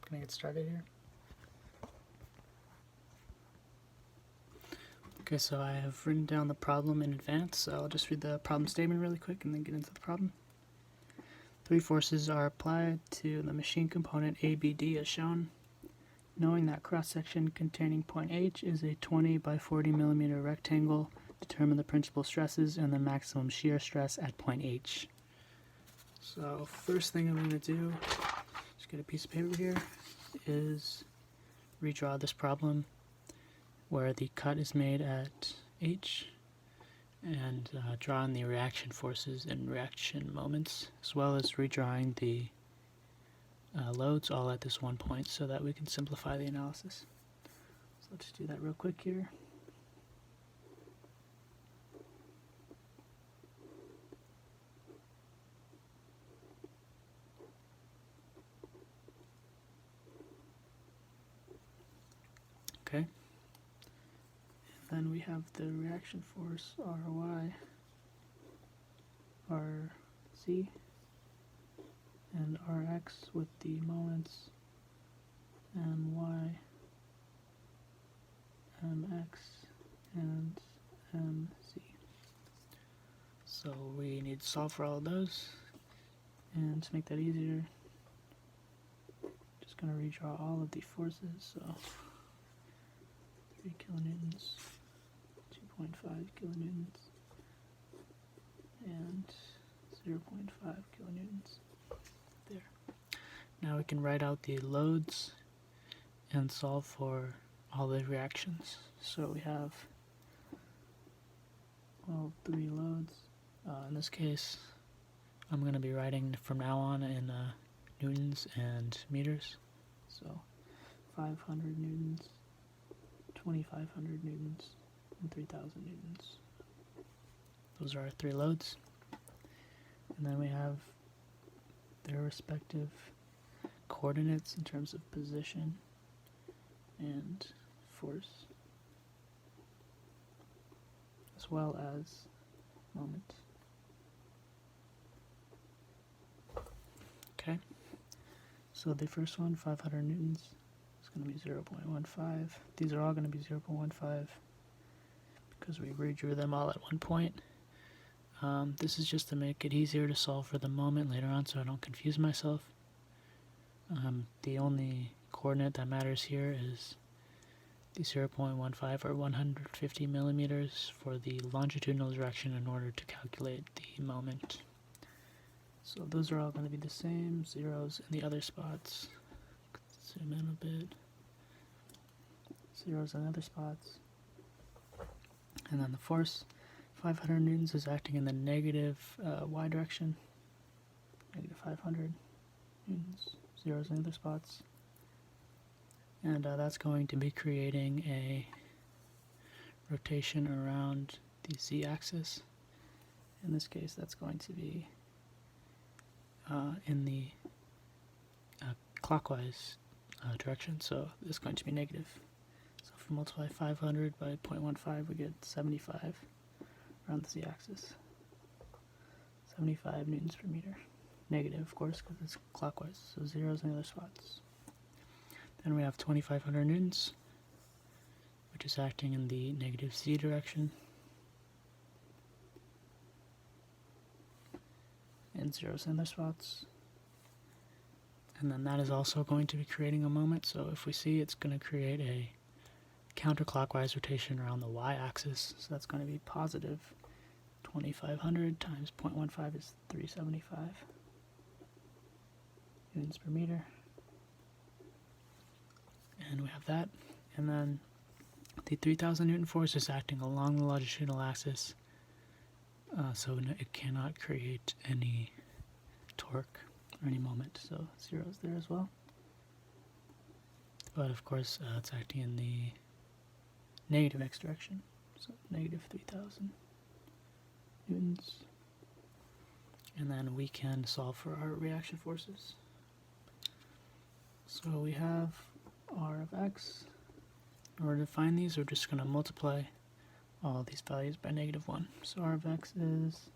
gonna get started here. Okay, so I have written down the problem in advance, so I'll just read the problem statement really quick and then get into the problem. Three forces are applied to the machine component ABD as shown. Knowing that cross-section containing point H is a 20 by 40 millimeter rectangle, determine the principal stresses and the maximum shear stress at point H. So first thing I'm going to do, just get a piece of paper here, is redraw this problem where the cut is made at H and draw in the reaction forces and reaction moments, as well as redrawing the loads all at this one point so that we can simplify the analysis. So let's do that real quick here. Okay. And then we have the reaction force Ry, Rc, and Rx with the moments My, Mx, and Mc. So we need to solve for all of those, and to make that easier, just going to redraw all of the forces. So 3 kilonewtons, 2.5 kilonewtons, and 0.5 kilonewtons. There. Now we can write out the loads and solve for all the reactions. So we have, well, 3 loads. In this case, I'm going to be writing from now on in newtons and meters. So 500 newtons, 2,500 newtons, and 3,000 newtons. Those are our 3 loads. And then we have their respective coordinates in terms of position and force, as well as moment. Okay, so the first one, 500 newtons, is going to be 0.15. These are all going to be 0.15 because we redrew them all at one point. This is just to make it easier to solve for the moment later on so I don't confuse myself. The only coordinate that matters here is the 0.15 or 150 millimeters for the longitudinal direction in order to calculate the moment. So those are all going to be the same, zeros in the other spots. Zoom in a bit. Zeros in other spots. And then the force, 500 newtons is acting in the negative y direction. Negative 500 newtons, zeros in other spots. And that's going to be creating a rotation around the z-axis. In this case, that's going to be in the clockwise direction, so it's going to be negative. So if we multiply 500 by 0.15, we get 75 around the z-axis. 75 newtons per meter. Negative, of course, because it's clockwise, so zeros in the other spots. Then we have 2,500 newtons, which is acting in the negative z direction. And zeros in their spots. And then that is also going to be creating a moment, so if we see, it's going to create a counterclockwise rotation around the y-axis, so that's going to be positive 2,500 times 0.15 is 375 newtons per meter. And we have that, and then the 3,000 Newton force is acting along the longitudinal axis, so it cannot create any torque or any moment, so zeros there as well. But of course, it's acting in the negative x direction, so negative 3,000 newtons. And then we can solve for our reaction forces. So we have R of x. In order to find these, we're just going to multiply all these values by -1. So R of x is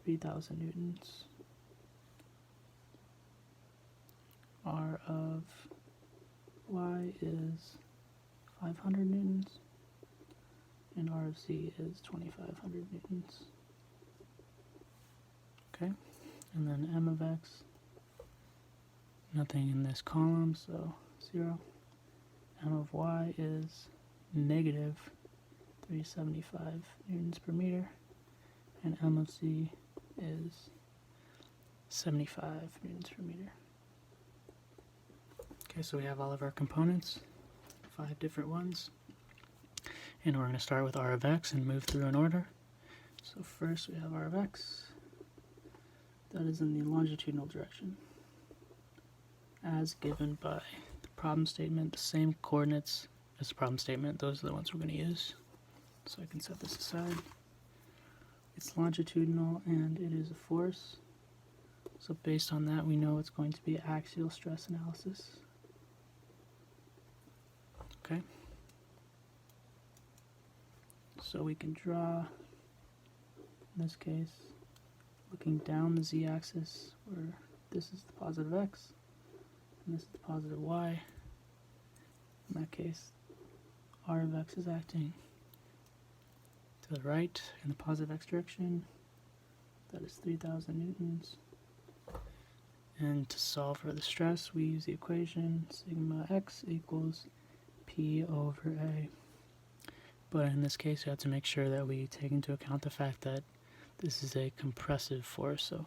3,000 newtons. R of y is 500 newtons, and R of z is 2500 newtons. Okay, and then m of x, nothing in this column, so 0. M of y is negative 375 newtons per meter, and m of z is 75 newtons per meter. Okay, so we have all of our components, 5 different ones, and we're going to start with R of x and move through in order. So first we have R of x, that is in the longitudinal direction, as given by the problem statement, the same coordinates as the problem statement. Those are the ones we're going to use. So I can set this aside. It's longitudinal and it is a force. So based on that, we know it's going to be axial stress analysis. Okay. So we can draw, in this case, looking down the z-axis, where this is the positive x, and this is the positive y. In that case, R of x is acting to the right in the positive x direction. That is 3000 newtons. And to solve for the stress, we use the equation sigma x equals P over A. But in this case, we have to make sure that we take into account the fact that this is a compressive force. So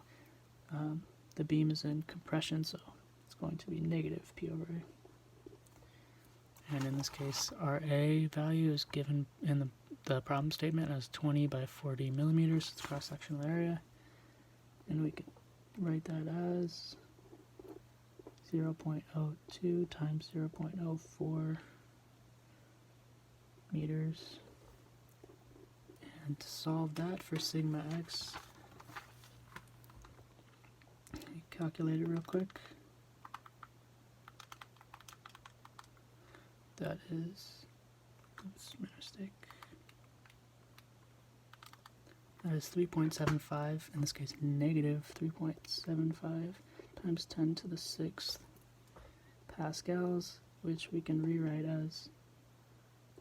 the beam is in compression, so it's going to be negative P over A. And in this case, our A value is given in the problem statement as 20 by 40 millimeters. It's cross-sectional area. And we can write that as 0.02 times 0.04 meters. And to solve that for sigma x, calculate it real quick. That is, oops, my mistake. That is 3.75, in this case negative 3.75 times 10 to the 6th pascals, which we can rewrite as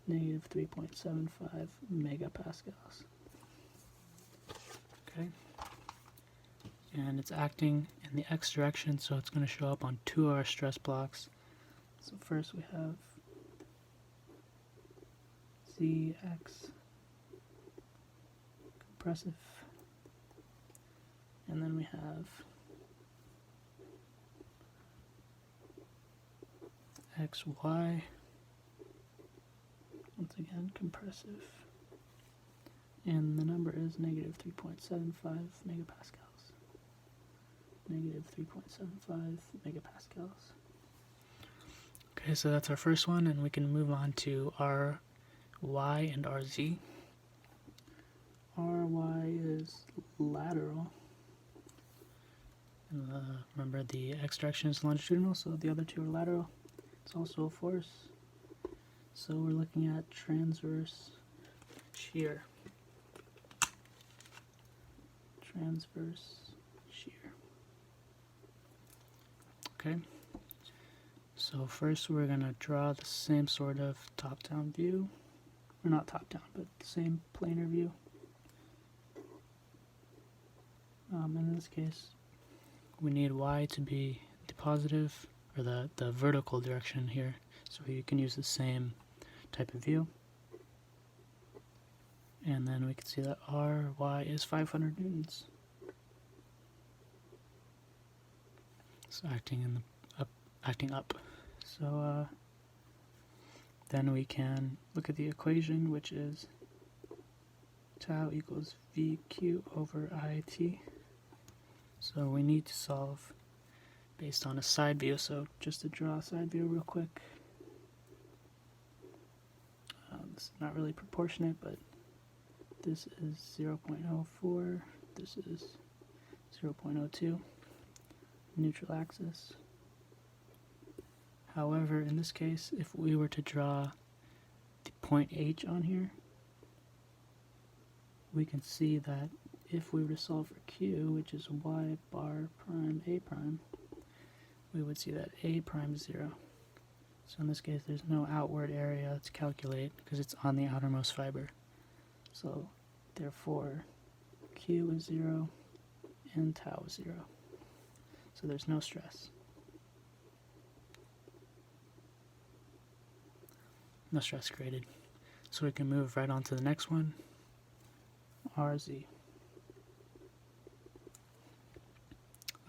negative 3.75 megapascals. Okay. And it's acting in the x direction, so it's going to show up on 2 of our stress blocks. So first we have Zx compressive, and then we have xy, once again compressive, and the number is negative 3.75 megapascals. Negative 3.75 megapascals. Okay, so that's our first one, and we can move on to our y and rz. Ry is lateral. Remember, the x direction is longitudinal, so the other two are lateral. It's also a force. So we're looking at transverse shear. Transverse shear. Okay. So first we're going to draw the same sort of top-down view. Or not top-down, but the same planar view. In this case, we need y to be the positive, or the vertical direction here, so you can use the same type of view. And then we can see that Ry is 500 newtons. So acting up. So then we can look at the equation, which is tau equals VQ over IT. So we need to solve based on a side view. So just to draw a side view real quick. This is not really proportionate, but this is 0.04, this is 0.02, neutral axis. However, in this case, if we were to draw the point H on here, we can see that if we were to solve for Q, which is y bar prime A prime, we would see that A prime is 0. So in this case, there's no outward area to calculate because it's on the outermost fiber. So therefore, Q is 0 and tau is 0. So there's no stress. No stress created. So we can move right on to the next one, RZ.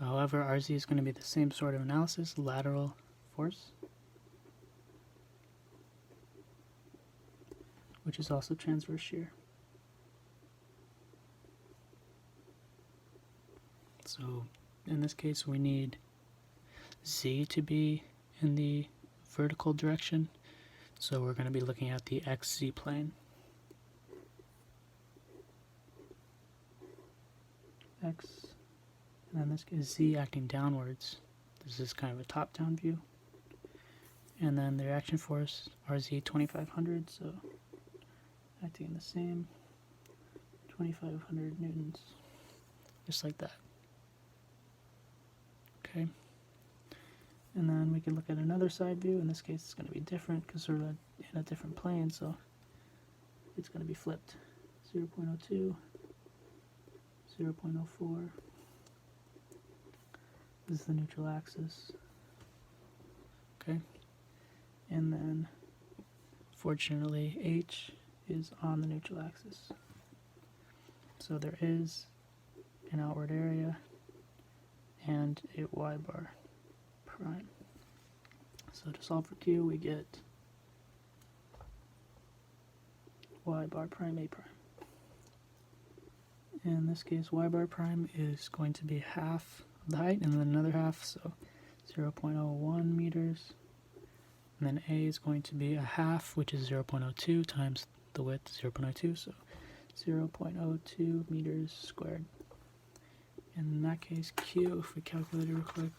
However, RZ is going to be the same sort of analysis, lateral force, which is also transverse shear. So in this case, we need Z to be in the vertical direction. So we're going to be looking at the XZ plane. X, and in this case, Z acting downwards. This is kind of a top-down view. And then the reaction force, RZ 2500, so acting the same, 2500 newtons, just like that. Okay. And then we can look at another side view. In this case, it's going to be different because we're in a different plane, so it's going to be flipped. 0.02, 0.04. This is the neutral axis. Okay. And then, fortunately, H is on the neutral axis. So there is an outward area and a y bar prime. So to solve for Q, we get y bar prime A prime. In this case, y bar prime is going to be half of the height and then another half, so 0.01 meters. And then A is going to be a half, which is 0.02 times the width, 0.02, so 0.02 meters squared. And in that case, Q, if we calculate it real quick,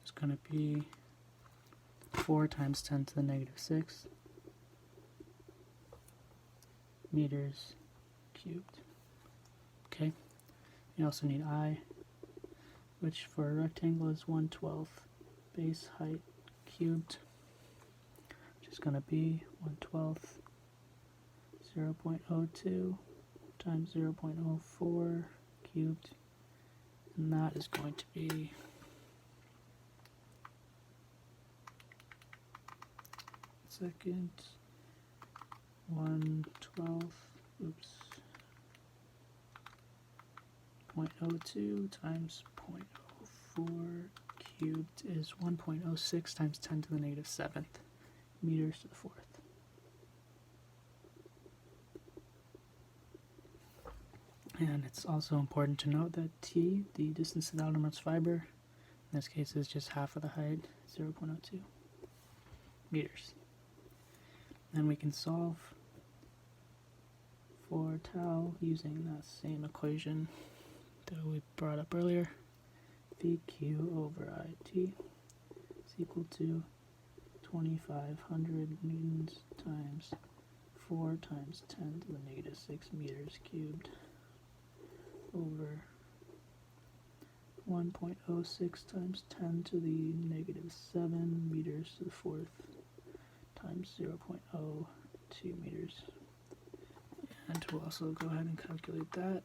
it's going to be 4 times 10 to the negative 6 meters cubed. Okay, you also need I, which for a rectangle is 1/12 base height cubed, which is going to be 1/12 0.02 times 0.04 cubed, and that is going to be second 1/12, oops, 0.02 times 0.04 cubed is 1.06 times 10 to the negative 7th meters to the 4th. And it's also important to note that T, the distance to the outermost fiber, in this case is just half of the height, 0.02 meters. Then we can solve for tau using that same equation that we brought up earlier. VQ over IT is equal to 2500 newtons times 4 times 10 to the negative 6 meters cubed over 1.06 times 10 to the negative 7 meters to the 4th times 0.02 meters. And we'll also go ahead and calculate that.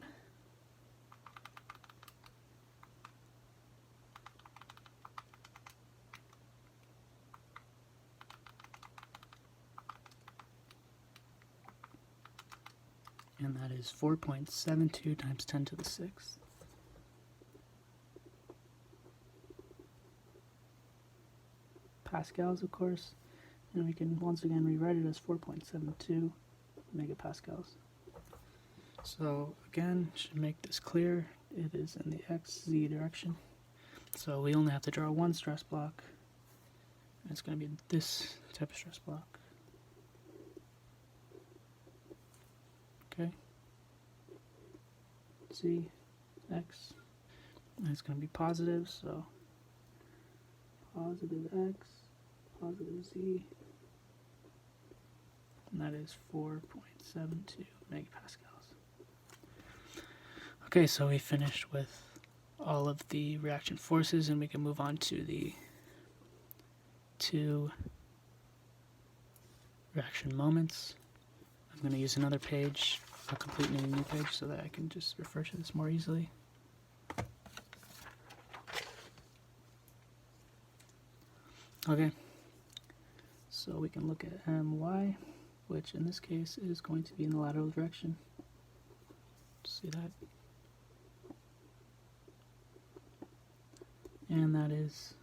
And that is 4.72 times 10 to the 6th. Pascals, of course, and we can once again rewrite it as 4.72 megapascals. So again, should make this clear, it is in the XZ direction. So we only have to draw one stress block, and it's going to be this type of stress block. Okay, Z, X, and it's going to be positive, so positive X, positive Z, and that is 4.72 0.72 megapascals. Okay, so we finished with all of the reaction forces, and we can move on to the two reaction moments. I'm going to use another page, a completely new page, so that I can just refer to this more easily. Okay, so we can look at my, which in this case is going to be in the lateral direction. See that? And that is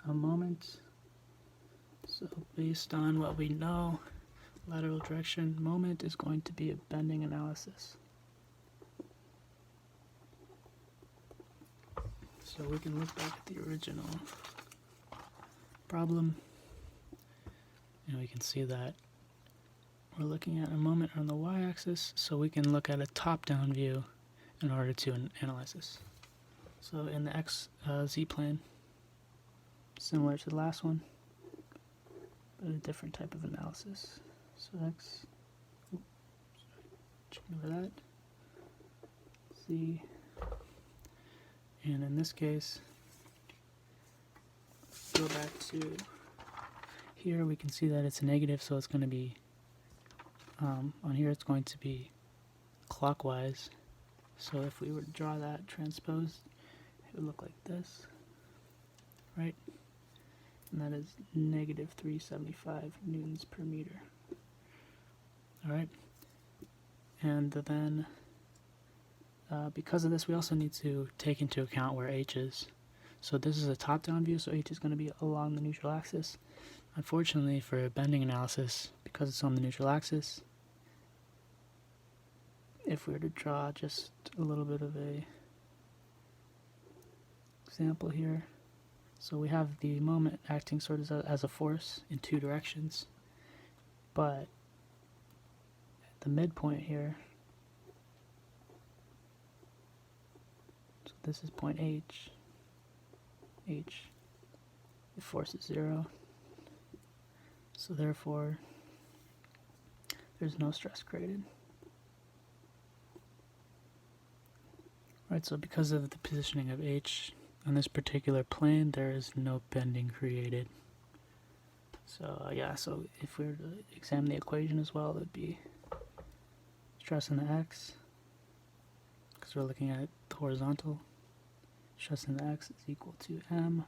a moment. So based on what we know, lateral direction moment is going to be a bending analysis. So we can look back at the original problem, and we can see that we're looking at a moment on the y-axis, so we can look at a top-down view in order to analyze this. So in the z plane, similar to the last one, but a different type of analysis. So ignore that, z, and in this case, go back to here, we can see that it's a negative, so it's going to be, on here it's going to be clockwise. So if we were to draw that transposed, it would look like this, right? And that is negative 375 newtons per meter. Alright, and then because of this, we also need to take into account where h is. So this is a top-down view, so h is going to be along the neutral axis. Unfortunately, for a bending analysis, because it's on the neutral axis, if we were to draw just a little bit of a example here, so we have the moment acting sort of as a force in two directions, but at the midpoint here, so this is point H, the force is 0, so therefore there's no stress created. Right, so because of the positioning of H on this particular plane, there is no bending created. So yeah, so if we were to examine the equation as well, it would be stress in the x, because we're looking at the horizontal. Stress in the x is equal to m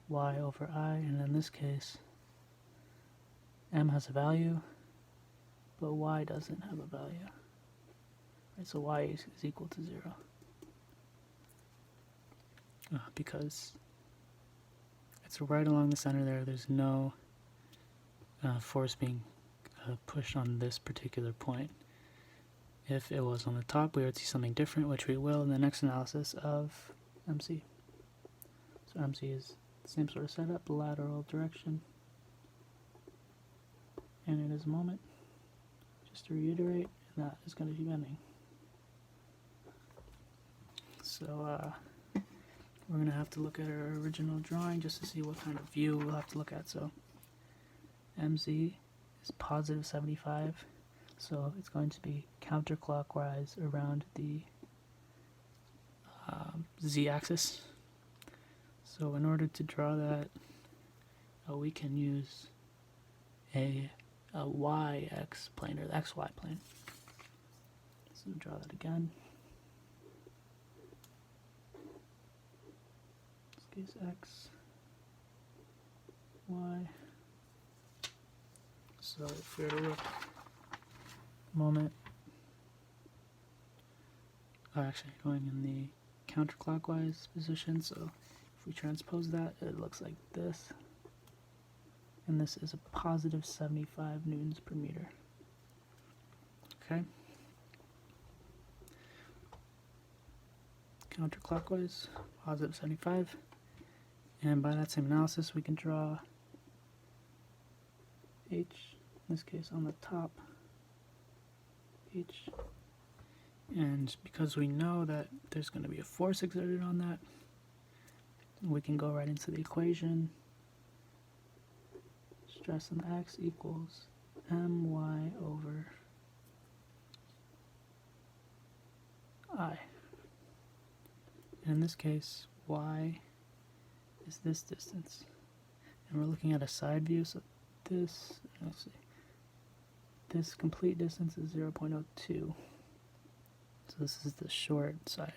y over I, and in this case, m has a value, but y doesn't have a value. Right, so y is equal to 0. Because it's right along the center there, there's no force being pushed on this particular point. If it was on the top, we would see something different, which we will in the next analysis of MC. So MC is the same sort of setup, lateral direction, and it is a moment. Just to reiterate, and that is going to be bending. So we're going to have to look at our original drawing just to see what kind of view we'll have to look at. So MZ is positive 75, so it's going to be counterclockwise around the z-axis. So in order to draw that, we can use a y-x plane, or the xy plane. So draw that again. In this case, x, y. So if we were to look, moment, actually going in the counterclockwise position, so if we transpose that, it looks like this, and this is a positive 75 newtons per meter. Okay. Counterclockwise, positive 75, and by that same analysis, we can draw H, in this case on the top, H, and because we know that there's going to be a force exerted on that, we can go right into the equation. Stress on the x equals my over I. And in this case, y is this distance. And we're looking at a side view, so this, let's see, this complete distance is 0.02. So this is the short side.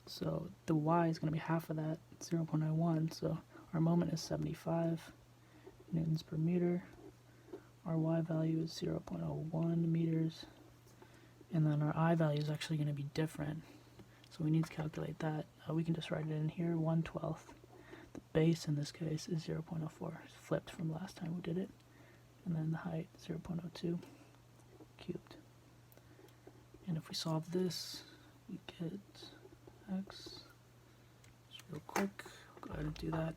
So the y is going to be half of that, 0.01. So our moment is 75 newtons per meter. Our y value is 0.01 meters. And then our I value is actually going to be different. So we need to calculate that. We can just write it in here, 1/12. The base in this case is 0.04. It's flipped from last time we did it. And then the height, 0.02 cubed. And if we solve this, we get x. Just real quick, go ahead and do that.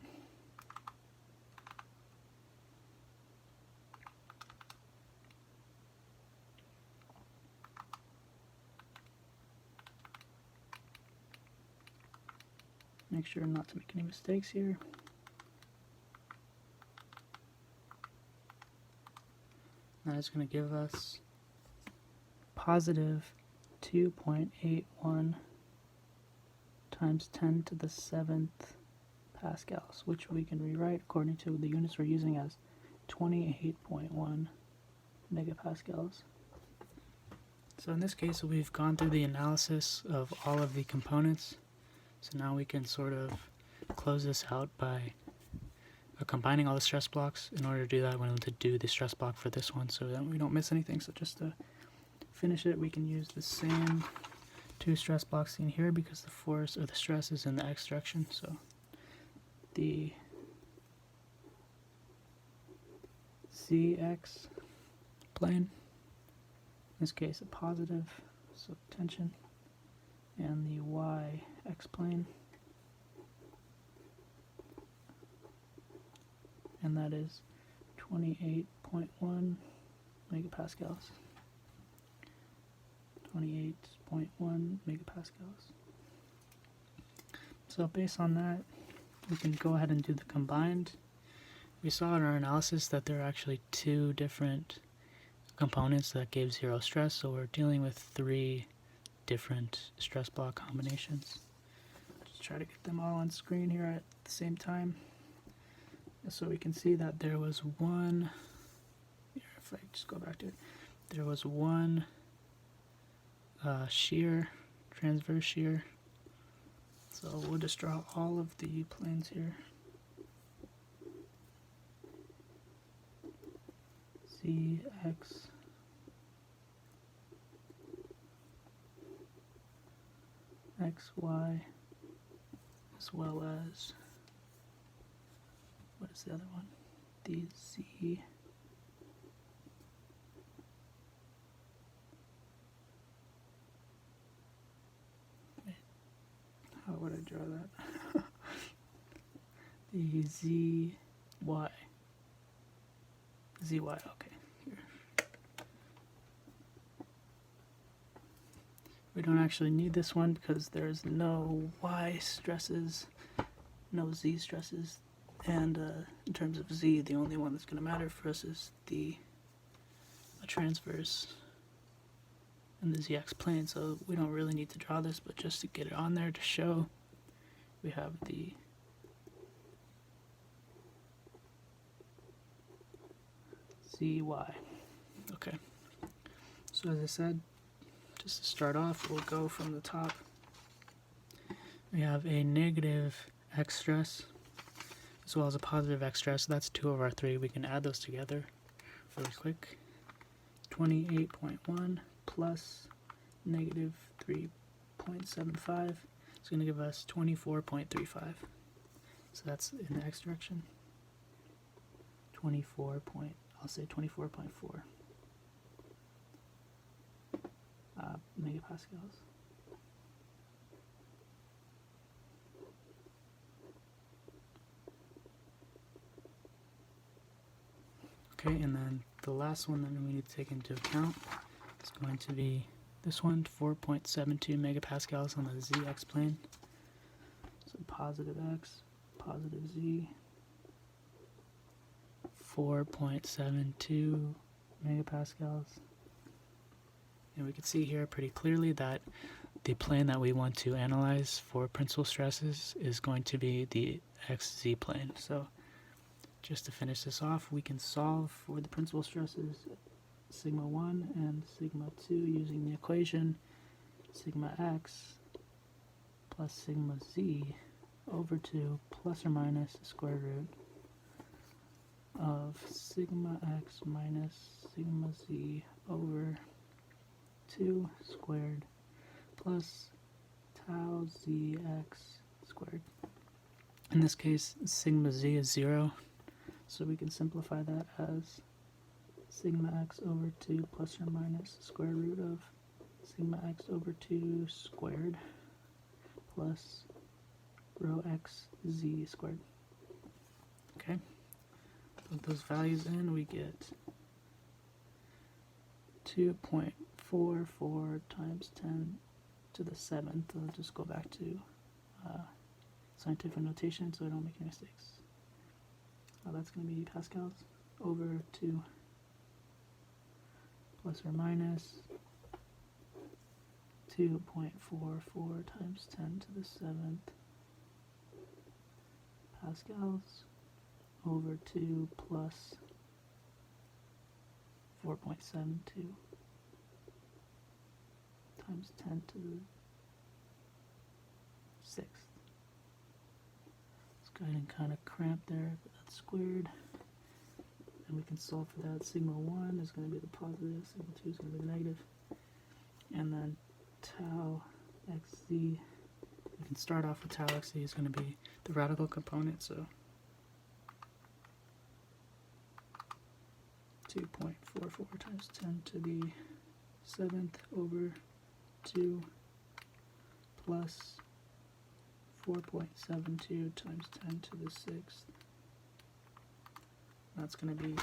Make sure not to make any mistakes here. That is going to give us positive 2.81 times 10 to the 7th pascals, which we can rewrite according to the units we're using as 28.1 megapascals. So in this case, we've gone through the analysis of all of the components. So now we can sort of close this out by combining all the stress blocks. In order to do that, we need to do the stress block for this one so that we don't miss anything. So just to finish it, we can use the same two stress blocks seen here because the force or the stress is in the x direction. So the cx plane, in this case a positive, so tension, and the y-x plane, and that is 28.1 megapascals. 28.1 megapascals. So based on that, we can go ahead and do the combined. We saw in our analysis that there are actually two different components that gave zero stress, so we're dealing with three different stress block combinations. Just try to get them all on screen here at the same time. So we can see that there was one, here, if I just go back to it, there was one shear, transverse shear. So we'll just draw all of the planes here. CX, XY, as well as, what is the other one? The Z. How would I draw that? The ZY. ZY, okay. Here. We don't actually need this one because there's no Y stresses, no Z stresses. And in terms of Z, the only one that's going to matter for us is the transverse and the ZX plane, so we don't really need to draw this, but just to get it on there to show, we have the ZY. Okay, so as I said, just to start off, we'll go from the top. We have a negative X stress as well as a positive X stress. So that's two of our three. We can add those together really quick. 28.1 plus negative 3.75 is going to give us 24.35. So that's in the X direction. 24.4 megapascals. Okay, and then the last one that we need to take into account is going to be this one, 4.72 megapascals on the ZX plane. So positive X, positive Z, 4.72 megapascals. And we can see here pretty clearly that the plane that we want to analyze for principal stresses is going to be the XZ plane. So just to finish this off, we can solve for the principal stresses sigma 1 and sigma 2 using the equation sigma x plus sigma z over 2 plus or minus the square root of sigma x minus sigma z over 2 squared plus tau zx squared. In this case, sigma z is 0, so we can simplify that as sigma x over 2 plus or minus the square root of sigma x over 2 squared plus rho x z squared. Okay, put those values in, we get 2.44 times 10 to the 7th. I'll just go back to scientific notation so I don't make any mistakes. That's going to be pascals over 2 plus or minus 2.44 times 10 to the 7th pascals over 2 plus 4.72 times 10 to the 6th. Let's go ahead and kind of cramp there, but that's squared. And we can solve for that. Sigma 1 is going to be the positive, sigma 2 is going to be the negative. And then tau xz, we can start off with tau xz is going to be the radical component, so 2.44 times 10 to the 7th over 2 plus 4.72 times 10 to the 6th. That's going to be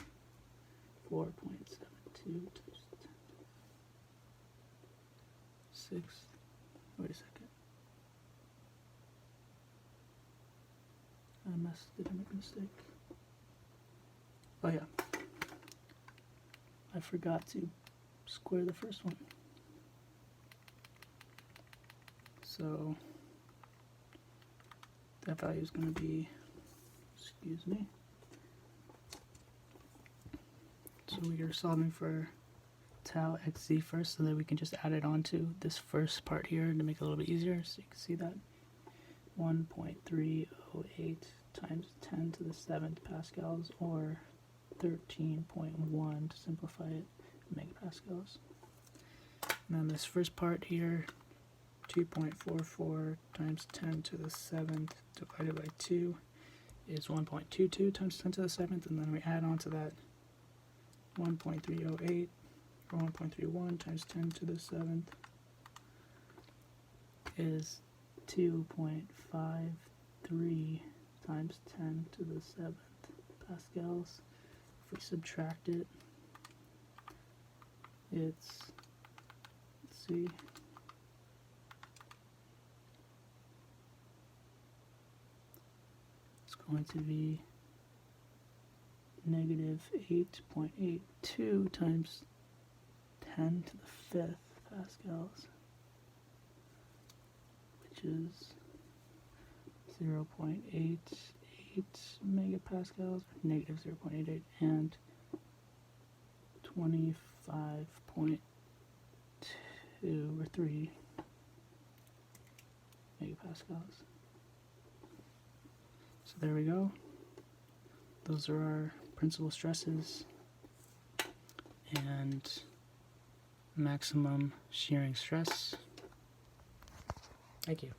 4.72 times 10 to the 6th. Wait a second. Did I make a mistake? Oh yeah. I forgot to square the first one. So that value is going to be, excuse me. So we are solving for tau xz first, so that we can just add it on to this first part here to make it a little bit easier. So you can see that 1.308 times 10 to the 7th pascals, or 13.1 to simplify it, megapascals. And then this first part here, 2.44 times 10 to the 7th divided by 2 is 1.22 times 10 to the 7th, and then we add on to that 1.308 or 1.31 times 10 to the 7th is 2.53 times 10 to the 7th pascals. If we subtract it, it's, let's see, it's going to be negative 8.82 times 10 to the 5th pascals, which is 0.88 megapascals, negative 0.88, and 25.2 or 3 megapascals. So there we go. Those are our principal stresses and maximum shearing stress. Thank you.